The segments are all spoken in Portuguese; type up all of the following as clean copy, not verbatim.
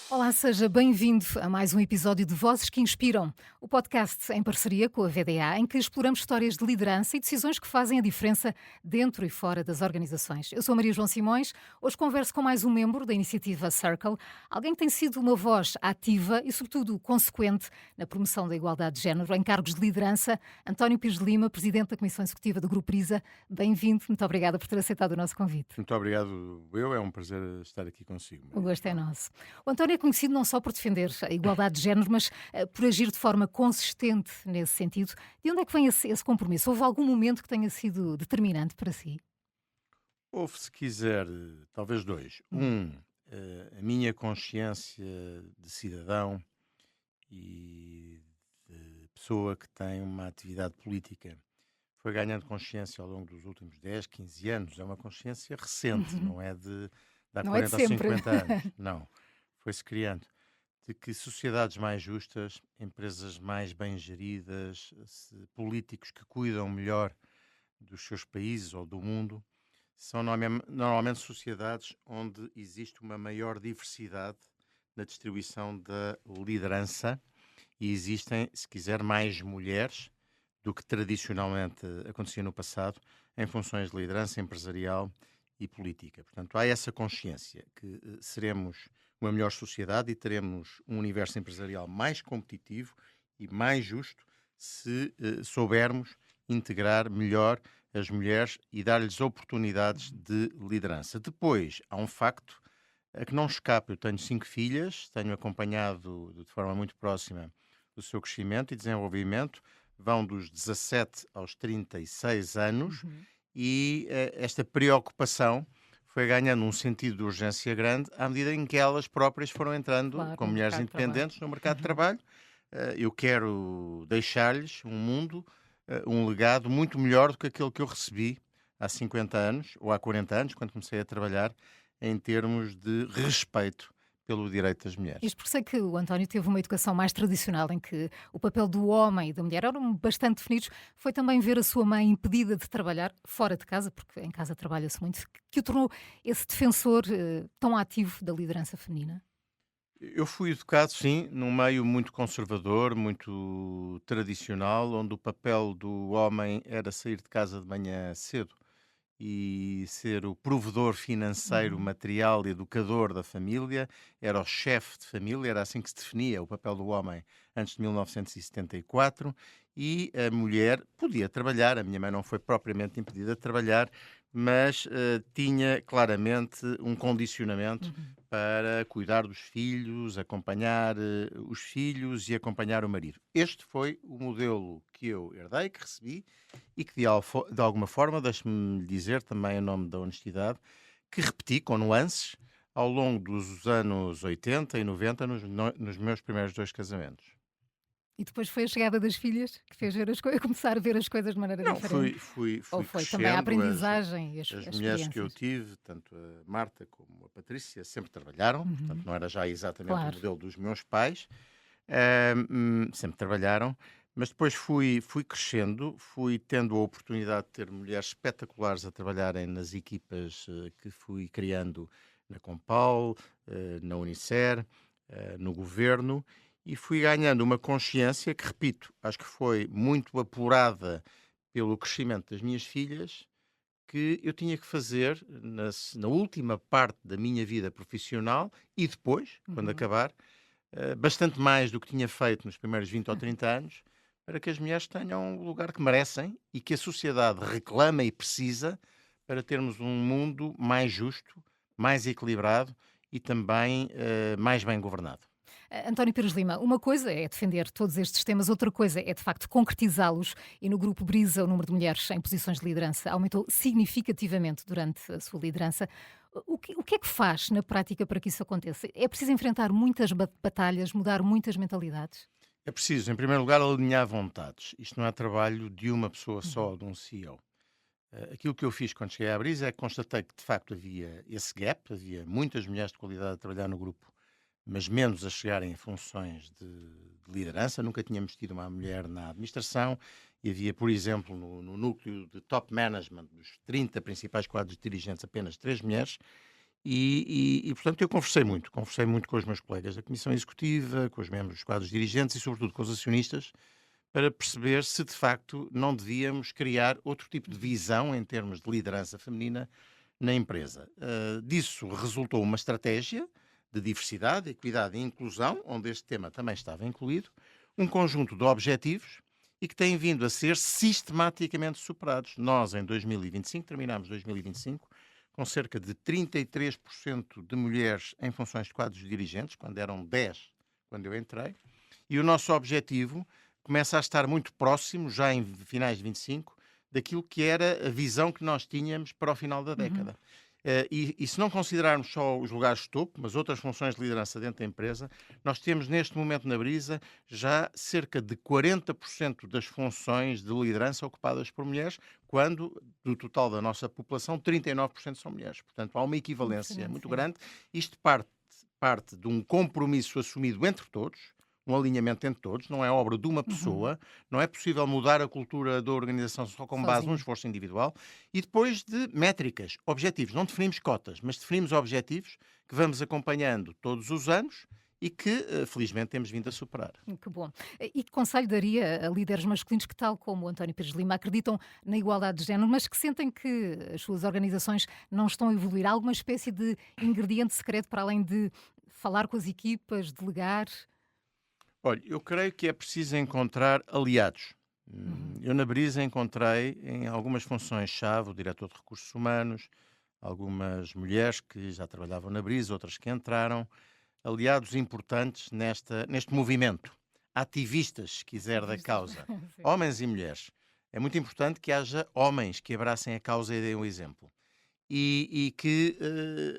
Olá, seja bem-vindo a mais um episódio de Vozes que Inspiram, o podcast em parceria com a VDA, em que exploramos histórias de liderança e decisões que fazem a diferença dentro e fora das organizações. Eu sou Maria João Simões, hoje converso com mais um membro da iniciativa Circle, alguém que tem sido uma voz ativa e, sobretudo, consequente na promoção da igualdade de género em cargos de liderança. António Pires de Lima, Presidente da Comissão Executiva do Grupo Brisa, bem-vindo, muito obrigada por ter aceitado o nosso convite. Muito obrigado, é um prazer estar aqui consigo. O gosto é nosso. O António é conhecido não só por defender a igualdade de género, mas por agir de forma consistente nesse sentido. De onde é que vem esse compromisso? Houve algum momento que tenha sido determinante para si? Houve, se quiser, talvez dois. A minha consciência de cidadão e de pessoa que tem uma atividade política foi ganhando consciência ao longo dos últimos 10, 15 anos. É uma consciência recente, não é de há Não é de 40 ou sempre. 50 anos. Não. Foi-se criando. De que sociedades mais justas, empresas mais bem geridas, políticos que cuidam melhor dos seus países ou do mundo, são normalmente sociedades onde existe uma maior diversidade na distribuição da liderança e existem, se quiser, mais mulheres do que tradicionalmente acontecia no passado em funções de liderança empresarial e política. Portanto, há essa consciência que seremos uma melhor sociedade e teremos um universo empresarial mais competitivo e mais justo se soubermos integrar melhor as mulheres e dar-lhes oportunidades de liderança. Depois, há um facto a que não escape. Eu tenho 5 filhas, tenho acompanhado de forma muito próxima o seu crescimento e desenvolvimento, vão dos 17 aos 36 anos e esta preocupação foi ganhando um sentido de urgência grande à medida em que elas próprias foram entrando Claro, como no mulheres mercado de trabalho. independentes no mercado de trabalho. Eu quero deixar-lhes um mundo, um legado muito melhor do que aquele que eu recebi há 50 anos ou há 40 anos, quando comecei a trabalhar, em termos de respeito pelo direito das mulheres. Isto porque sei que o António teve uma educação mais tradicional, em que o papel do homem e da mulher eram bastante definidos. Foi também ver a sua mãe impedida de trabalhar fora de casa, porque em casa trabalha-se muito, que o tornou esse defensor tão ativo da liderança feminina? Eu fui educado, sim, num meio muito conservador, muito tradicional, onde o papel do homem era sair de casa de manhã cedo e ser o provedor financeiro, Uhum. material e educador da família, era o chefe de família, era assim que se definia o papel do homem antes de 1974, e a mulher podia trabalhar, a minha mãe não foi propriamente impedida de trabalhar, mas tinha claramente um condicionamento Uhum. para cuidar dos filhos, acompanhar os filhos e acompanhar o marido. Este foi o modelo que eu herdei, que recebi, e que de alguma forma, deixe-me dizer também em nome da honestidade, que repeti com nuances ao longo dos anos 80 e 90 nos meus primeiros 2 casamentos. E depois foi a chegada das filhas que fez ver começar a ver as coisas de maneira Não, diferente? Ou fui foi também a crescendo, aprendizagem e as as mulheres que eu experiências? tive, tanto a Marta como a Patrícia, sempre trabalharam, portanto Uhum. não era já exatamente o Claro. modelo dos meus pais, sempre trabalharam, mas depois fui crescendo, fui tendo a oportunidade de ter mulheres espetaculares a trabalharem nas equipas que fui criando na Compal, na Unicer, no governo, e fui ganhando uma consciência que, repito, acho que foi muito apurada pelo crescimento das minhas filhas, que eu tinha que fazer na última parte da minha vida profissional e depois, quando Uhum. acabar, bastante mais do que tinha feito nos primeiros 20 ou 30 anos, para que as mulheres tenham o lugar que merecem e que a sociedade reclama e precisa para termos um mundo mais justo, mais equilibrado e também mais bem governado. António Pires Lima, uma coisa é defender todos estes temas, outra coisa é de facto concretizá-los, e no Grupo Brisa o número de mulheres em posições de liderança aumentou significativamente durante a sua liderança. O que é que faz na prática para que isso aconteça? É preciso enfrentar muitas batalhas, mudar muitas mentalidades? É preciso, em primeiro lugar, alinhar vontades. Isto não é trabalho de uma pessoa Uhum. só, de um CEO. Aquilo que eu fiz quando cheguei à Brisa é que constatei que, de facto, havia esse gap, havia muitas mulheres de qualidade a trabalhar no grupo mas menos a chegarem a funções de liderança. Nunca tínhamos tido uma mulher na administração e havia, por exemplo, no núcleo de top management, dos 30 principais quadros dirigentes, apenas 3 mulheres. Portanto, eu conversei muito com os meus colegas da Comissão Executiva, com os membros dos quadros dirigentes e, sobretudo, com os acionistas, para perceber se, de facto, não devíamos criar outro tipo de visão em termos de liderança feminina na empresa. Disso resultou uma estratégia de diversidade, equidade e inclusão, onde este tema também estava incluído, um conjunto de objetivos e que têm vindo a ser sistematicamente superados. Nós, em 2025, terminámos 2025 com cerca de 33% de mulheres em funções de quadros dirigentes, quando eram 10 quando eu entrei, e o nosso objetivo começa a estar muito próximo, já em finais de 25, daquilo que era a visão que nós tínhamos para o final da década. E se não considerarmos só os lugares de topo, mas outras funções de liderança dentro da empresa, nós temos neste momento na Brisa já cerca de 40% das funções de liderança ocupadas por mulheres, quando do total da nossa população, 39% são mulheres. Portanto, há uma equivalência muito grande. Isto parte de um compromisso assumido entre todos, um alinhamento entre todos, não é obra de uma pessoa, não é possível mudar a cultura da organização só com base num esforço individual, e depois de métricas, objetivos. Não definimos cotas, mas definimos objetivos que vamos acompanhando todos os anos e que, felizmente, temos vindo a superar. Que bom. E que conselho daria a líderes masculinos que, tal como o António Pires de Lima, acreditam na igualdade de género, mas que sentem que as suas organizações não estão a evoluir? Há alguma espécie de ingrediente secreto para além de falar com as equipas, delegar? Olha, eu creio que é preciso encontrar aliados. Eu na Brisa encontrei em algumas funções-chave o diretor de recursos humanos, algumas mulheres que já trabalhavam na Brisa, outras que entraram, aliados importantes neste movimento, ativistas, se quiser, da causa, homens e mulheres. É muito importante que haja homens que abracem a causa e deem o exemplo. E que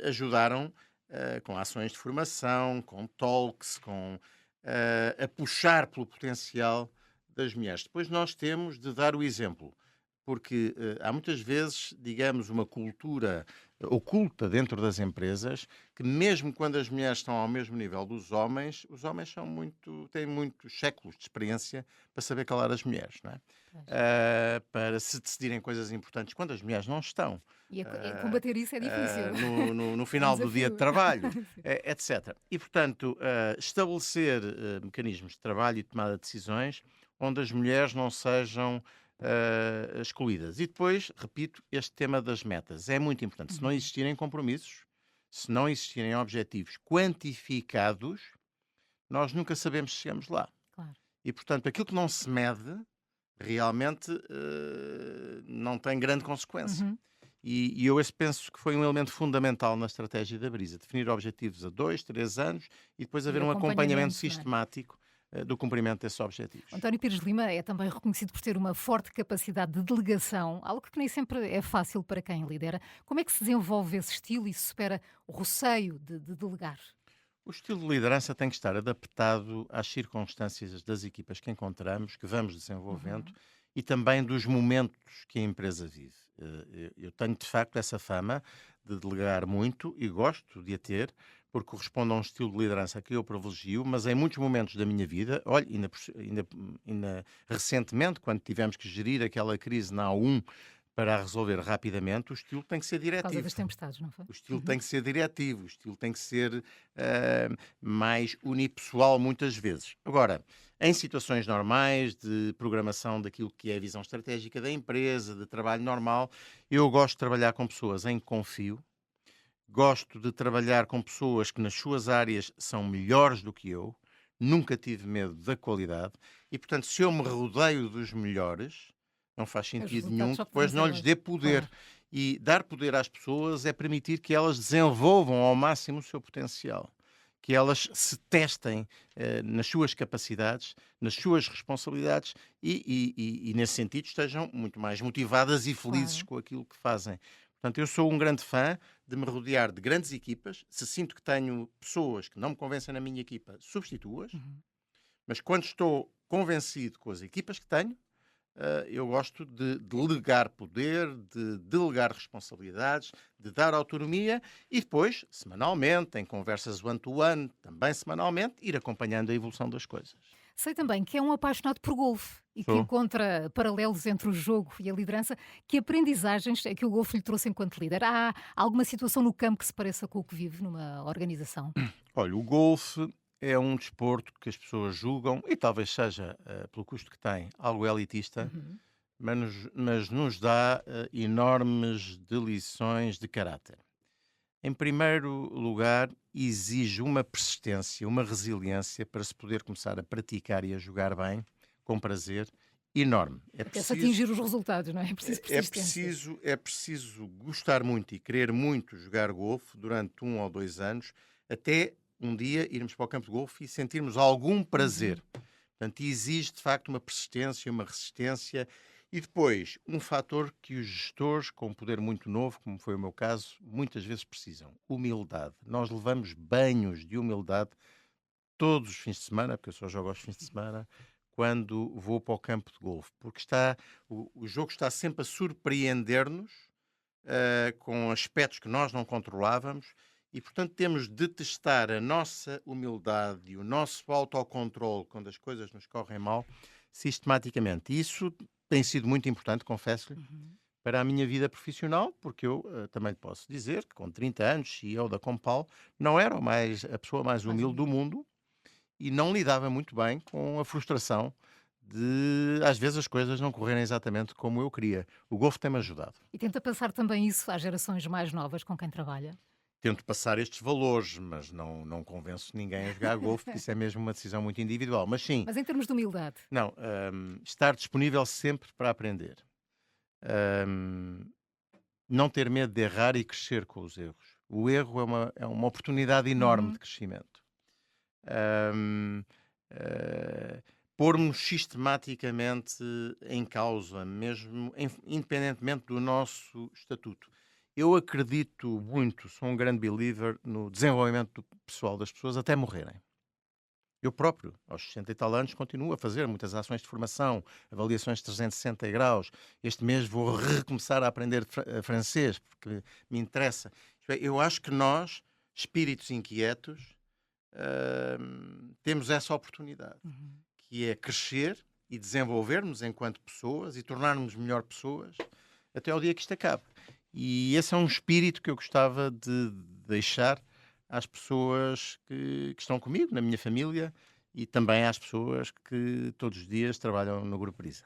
ajudaram com ações de formação, com talks, a puxar pelo potencial das mulheres. Depois nós temos de dar o exemplo, porque há muitas vezes, digamos, uma cultura oculta dentro das empresas que mesmo quando as mulheres estão ao mesmo nível dos homens, os homens têm muitos séculos de experiência para saber calar as mulheres, não é? Para se decidirem coisas importantes quando as mulheres não estão. E combater isso é difícil. No final do dia de trabalho, etc. E, portanto, estabelecer mecanismos de trabalho e de tomada de decisões onde as mulheres não sejam excluídas. E depois, repito, este tema das metas é muito importante. Se não existirem compromissos, se não existirem objetivos quantificados, nós nunca sabemos se chegamos lá. Claro. E, portanto, aquilo que não se mede realmente não tem grande consequência. E eu penso que foi um elemento fundamental na estratégia da Brisa, definir objetivos a 2, 3 anos e depois haver um acompanhamento sistemático do cumprimento desses objetivos. António Pires de Lima é também reconhecido por ter uma forte capacidade de delegação, algo que nem sempre é fácil para quem lidera. Como é que se desenvolve esse estilo e se supera o receio de delegar? O estilo de liderança tem que estar adaptado às circunstâncias das equipas que encontramos, que vamos desenvolvendo e também dos momentos que a empresa vive. Eu tenho, de facto, essa fama de delegar muito e gosto de a ter, porque corresponde a um estilo de liderança que eu privilegio, mas em muitos momentos da minha vida, olha, ainda recentemente, quando tivemos que gerir aquela crise na A1 para a resolver rapidamente, o estilo tem que ser Por causa diretivo. das tempestades, não foi? O estilo tem que ser diretivo, o estilo tem que ser mais unipessoal muitas vezes. Agora, em situações normais de programação daquilo que é a visão estratégica da empresa, de trabalho normal, eu gosto de trabalhar com pessoas em que confio, gosto de trabalhar com pessoas que nas suas áreas são melhores do que eu, nunca tive medo da qualidade e, portanto, se eu me rodeio dos melhores, não faz sentido nenhum que depois não lhes dê poder. Claro. E dar poder às pessoas é permitir que elas desenvolvam ao máximo o seu potencial, que elas se testem nas suas capacidades, nas suas responsabilidades e, nesse sentido, estejam muito mais motivadas e felizes com aquilo que fazem. Portanto, eu sou um grande fã de me rodear de grandes equipas. Se sinto que tenho pessoas que não me convencem na minha equipa, substituo-as. Mas quando estou convencido com as equipas que tenho, eu gosto de delegar poder, de delegar responsabilidades, de dar autonomia e depois, semanalmente, em conversas one-to-one, também semanalmente, ir acompanhando a evolução das coisas. Sei também que é um apaixonado por golfe e que Sou. encontra paralelos entre o jogo e a liderança. Que aprendizagens é que o golfe lhe trouxe enquanto líder? Há alguma situação no campo que se pareça com o que vive numa organização? Olha, o golfe é um desporto que as pessoas julgam, e talvez seja, pelo custo que tem, algo elitista, Uhum. mas nos dá enormes de lições de caráter. Em primeiro lugar, exige uma persistência, uma resiliência para se poder começar a praticar e a jogar bem, com prazer, enorme. Até se atingir os resultados, não é? É preciso É persistência. preciso, é preciso gostar muito e querer muito jogar golfe durante 1 ou 2 anos, até um dia irmos para o campo de golfe e sentirmos algum Uhum. prazer. Portanto, exige de facto uma persistência, uma resistência e depois um fator que os gestores com um poder muito novo, como foi o meu caso, muitas vezes precisam: humildade. Nós levamos banhos de humildade todos os fins de semana, porque eu só jogo aos fins de semana, quando vou para o campo de golfe, porque o jogo está sempre a surpreender-nos com aspectos que nós não controlávamos e, portanto, temos de testar a nossa humildade e o nosso autocontrole quando as coisas nos correm mal, sistematicamente. E isso tem sido muito importante, confesso-lhe, Uhum. para a minha vida profissional, porque eu também lhe posso dizer que com 30 anos, CEO da Compal, não era a pessoa mais Mais humilde do humilde. mundo e não lidava muito bem com a frustração de, às vezes, as coisas não correrem exatamente como eu queria. O golfe tem-me ajudado. E tenta passar também isso às gerações mais novas com quem trabalha? Tento passar estes valores, mas não convenço ninguém a jogar golfe, porque isso é mesmo uma decisão muito individual. Mas sim, Mas em termos de humildade? não, estar disponível sempre para aprender. Hum, não ter medo de errar e crescer com os erros. O erro é uma oportunidade enorme de Uhum. crescimento. Hum, Pormos sistematicamente em causa, mesmo independentemente do nosso estatuto. Eu acredito muito, sou um grande believer no desenvolvimento pessoal das pessoas até morrerem. Eu próprio, aos 60 e tal anos, continuo a fazer muitas ações de formação, avaliações de 360 graus. Este mês vou recomeçar a aprender francês, porque me interessa. Isto é, eu acho que nós, espíritos inquietos, temos essa oportunidade, Uhum. que é crescer e desenvolvermos enquanto pessoas e tornarmos melhor pessoas até ao dia que isto acabe. E esse é um espírito que eu gostava de deixar às pessoas que estão comigo, na minha família, e também às pessoas que todos os dias trabalham no Grupo Prisa.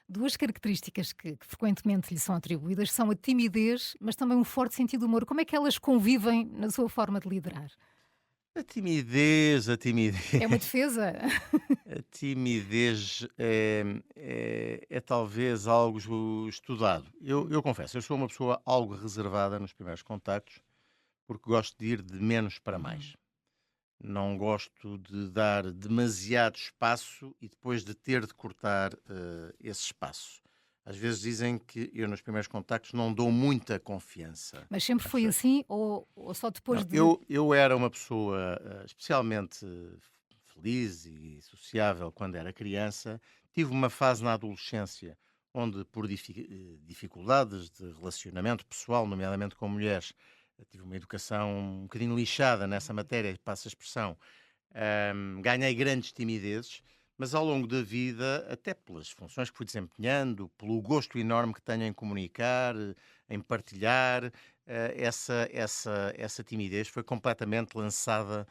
Duas características que frequentemente lhe são atribuídas são a timidez, mas também um forte sentido de humor. Como é que elas convivem na sua forma de liderar? A timidez, É uma defesa? a timidez é talvez algo estudado. Eu confesso, eu sou uma pessoa algo reservada nos primeiros contactos, porque gosto de ir de menos para Uhum. mais. Não gosto de dar demasiado espaço e depois de ter de cortar esse espaço. Às vezes dizem que eu nos primeiros contactos não dou muita confiança Mas sempre às foi pessoas. assim ou só Não, depois de. eu era uma pessoa especialmente feliz e sociável quando era criança. Tive uma fase na adolescência onde, por dificuldades de relacionamento pessoal, nomeadamente com mulheres, tive uma educação um bocadinho lixada nessa matéria, passa a expressão. Ganhei grandes timidezes, mas ao longo da vida, até pelas funções que fui desempenhando, pelo gosto enorme que tenho em comunicar, em partilhar, essa timidez foi completamente lançada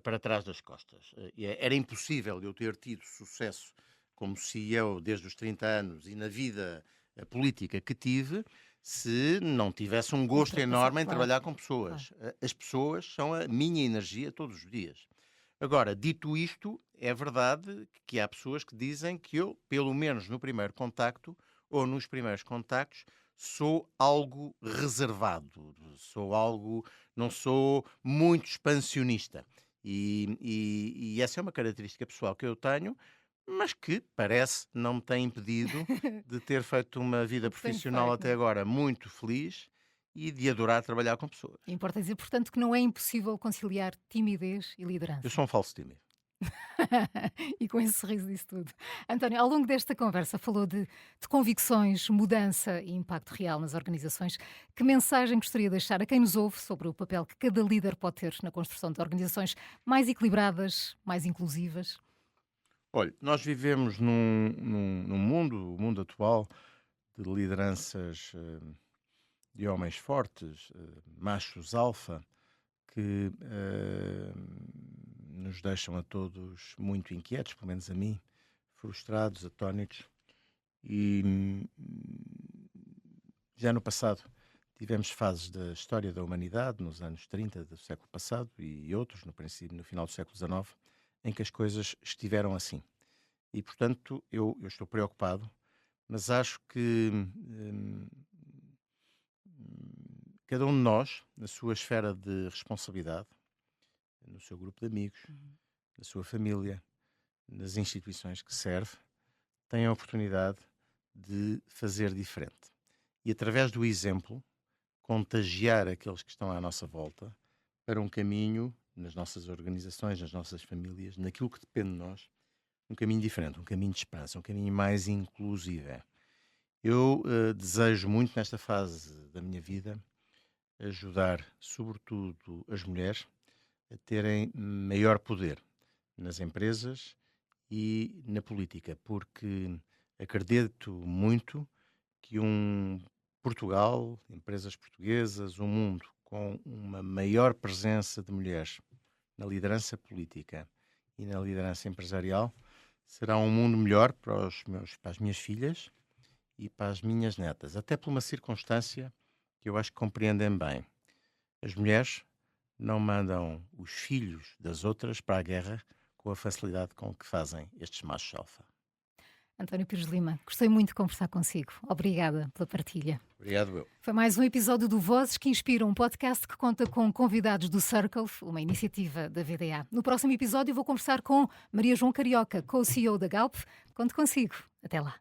para trás das costas. Era impossível eu ter tido sucesso como CEO desde os 30 anos e na vida política que tive, se não tivesse um gosto Ultrapassar, enorme em claro, trabalhar com claro. pessoas. As pessoas são a minha energia todos os dias. Agora, dito isto, é verdade que há pessoas que dizem que eu, pelo menos no primeiro contacto ou nos primeiros contactos, sou algo reservado, não sou muito expansionista. E essa é uma característica pessoal que eu tenho, mas que parece não me tem impedido de ter feito uma vida O que tenho profissional feito, não até é? agora muito feliz e de adorar trabalhar com pessoas. Importa dizer, portanto, que não é impossível conciliar timidez e Eu liderança. sou um falso tímido. E com esse sorriso disse tudo. António, ao longo desta conversa falou de convicções, mudança e impacto real nas organizações. Que mensagem gostaria de deixar a quem nos ouve sobre o papel que cada líder pode ter na construção de organizações mais equilibradas, mais inclusivas? Olha, nós vivemos num mundo, o mundo atual, de lideranças de homens fortes, machos alfa, que nos deixam a todos muito inquietos, pelo menos a mim, frustrados, atónitos. E já no passado tivemos fases da história da humanidade, nos anos 30 do século passado e outros, no princípio, no final do século XIX, em que as coisas estiveram assim. E, portanto, eu estou preocupado, mas acho que cada um de nós, na sua esfera de responsabilidade, no seu grupo de amigos, na sua família, nas instituições que serve, tem a oportunidade de fazer diferente. E através do exemplo, contagiar aqueles que estão à nossa volta para um caminho, nas nossas organizações, nas nossas famílias, naquilo que depende de nós, um caminho diferente, um caminho de esperança, um caminho mais inclusivo. Eu desejo muito nesta fase da minha vida ajudar, sobretudo, as mulheres a terem maior poder nas empresas e na política, porque acredito muito que um Portugal, empresas portuguesas, um mundo com uma maior presença de mulheres na liderança política e na liderança empresarial será um mundo melhor para as minhas filhas e para as minhas netas, até por uma circunstância que eu acho que compreendem bem. As mulheres não mandam os filhos das outras para a guerra com a facilidade com que fazem estes machos alfa. António Pires de Lima, gostei muito de conversar consigo. Obrigada pela partilha. Obrigado, eu. Foi mais um episódio do Vozes que Inspiram, um podcast que conta com convidados do Circle, uma iniciativa da VDA. No próximo episódio vou conversar com Maria João Carioca, co-CEO da Galp. Conto consigo. Até lá.